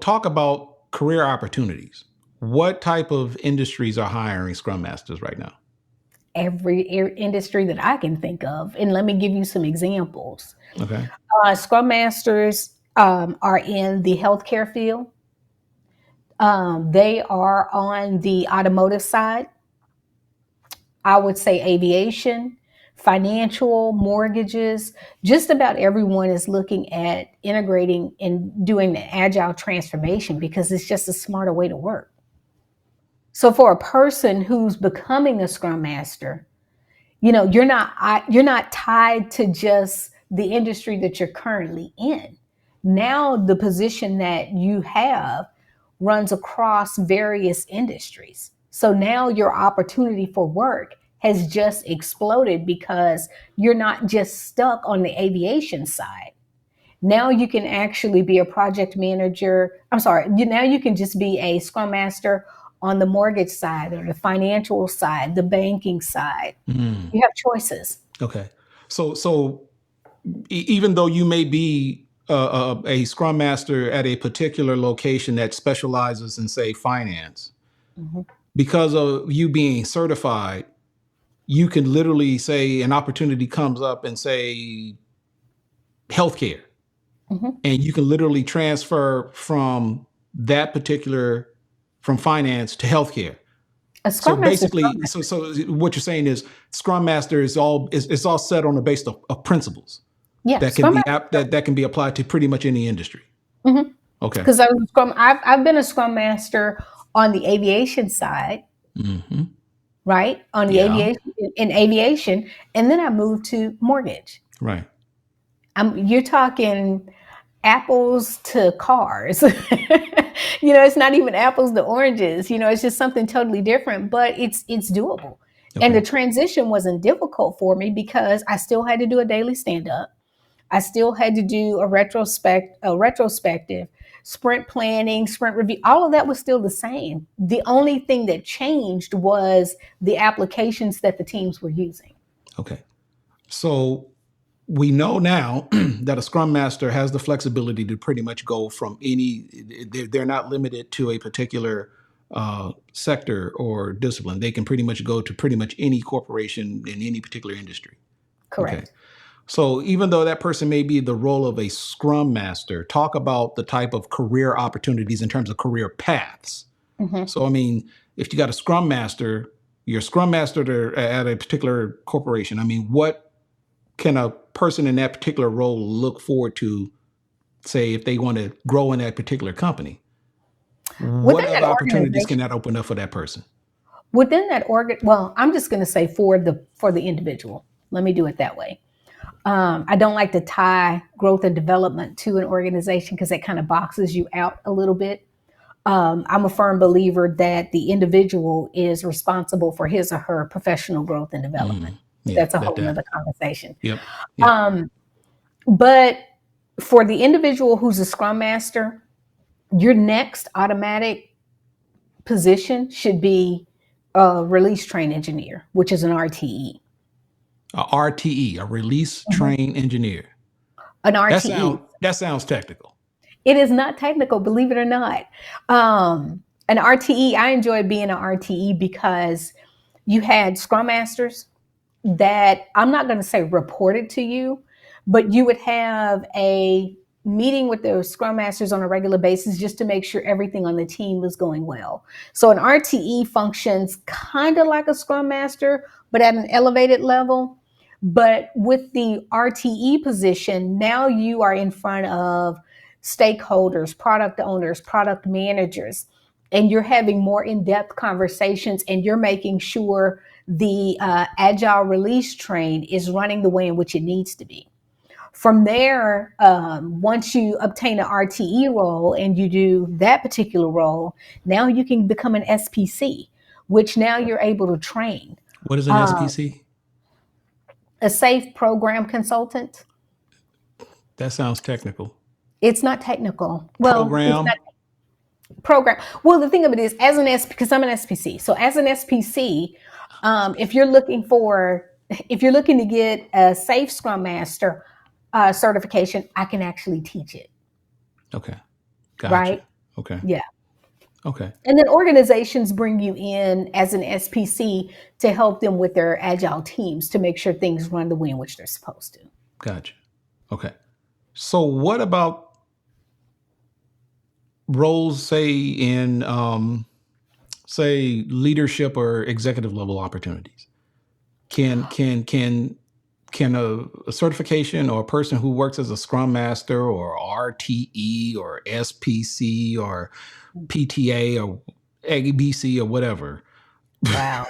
talk about career opportunities. What type of industries are hiring Scrum Masters right now? Every industry that I can think of. And let me give you some examples. Okay. Scrum Masters are in the healthcare field. They are on the automotive side. I would say aviation, financial, mortgages. Just about everyone is looking at integrating and doing the agile transformation because it's just a smarter way to work. So for a person who's becoming a Scrum Master, you're not tied to just the industry that you're currently in. Now the position that you have runs across various industries. So now your opportunity for work has just exploded because you're not just stuck on the aviation side. Now you can actually be a project manager. I'm sorry, now you can just be a Scrum Master on the mortgage side or the financial side, the banking side. Mm. You have choices. Okay. So even though you may be a Scrum Master at a particular location that specializes in, say, finance, Mhm. because of you being certified, you can literally say an opportunity comes up and say healthcare, Mhm. and you can literally transfer from that particular from finance to healthcare. A So Scrum Master is Scrum basically, Master. so what you're saying is Scrum Master is all set on the basis of principles Yeah, that can Scrum be Master. that can be applied to pretty much any industry. Mhm. Okay. Because I've been a Scrum Master on the aviation side, Mm-hmm. right? On the Yeah. aviation in aviation, and then I moved to mortgage. Right. You're talking apples to cars. It's not even apples to oranges. It's just something totally different, but it's doable. And the Okay. transition wasn't difficult for me because I still had to do a daily stand up. I still had to do a retrospective, sprint planning, sprint review. All of that was still the same. The only thing that changed was the applications that the teams were using. Okay. So we know now that a Scrum Master has the flexibility to pretty much go from any. They're not limited to a particular sector or discipline. They can pretty much go to pretty much any corporation in any particular industry. Okay. Correct. So even though that person may be the role of a Scrum Master, talk about the type of career opportunities in terms of career paths. Mhm. So I mean, if you got a Scrum Master, you're a Scrum Master at a particular corporation. I mean, what can a person in that particular role look forward to, say, if they want to grow in that particular company? What Within other that opportunities can organization, that open up for that person? well, I'm just going to say for the individual. Let me do it that way. I don't like to tie growth and development to an organization because that kind of boxes you out a little bit. I'm a firm believer that the individual is responsible for his or her professional growth and development. Mm, But yeah, that's a that whole that. nother conversation. Yep. Yep. Um, but for the individual who's a scrum master, your next automatic position should be a release train engineer, which is an RTE. A RTE, a release Mhm. train engineer. An That RTE. sounds technical. It is not technical, believe it or not. An RTE, I enjoy being an RTE because you had scrum masters that I'm not going to say reported to you, but you would have a meeting with the scrum masters on a regular basis just to make sure everything on the team was going well. So an RTE functions kind of like a scrum master, but at an elevated level. But with the RTE position, now you are in front of stakeholders, product owners, product managers, and you're having more in-depth conversations and you're making sure the agile release train is running the way in which it needs to be. From there, once you obtain an RTE role and you do that particular role, now you can become an SPC, which now you're able to train. What is an Uh, SPC? a safe program consultant. That sounds technical. It's not technical. Well, it's Program. not program. Well, the thing of it is, because I'm an SPC, so as an SPC, if you're looking to get a Safe Scrum Master certification, I can actually teach it. Okay. Gotcha. Right? Okay. Yeah. Okay. And then organizations bring you in as an SPC to help them with their agile teams to make sure things run the way in which they're supposed to. Gotcha. Okay. So what about roles, say in say leadership or executive level opportunities? Can a certification or a person who works as a Scrum Master or RTE or SPC or PTA or ABC or whatever, Wow.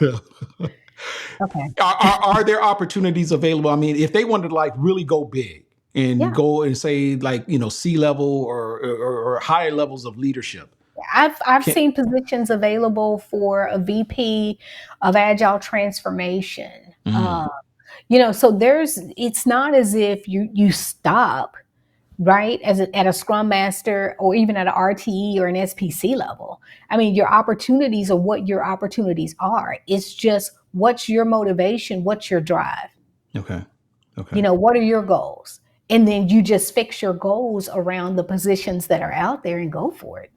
Okay. are there opportunities available? I mean, if they wanted to like really go big and Yeah. go and say like C level or higher levels of leadership, I've can seen positions available for a VP of agile transformation. mm, So it's not as if you stop right at a scrum master or even at an RTE or an SPC level. I mean, your opportunities are what your opportunities are. It's just what's your motivation, what's your drive, okay, okay, what are your goals, and then you just fix your goals around the positions that are out there and go for it.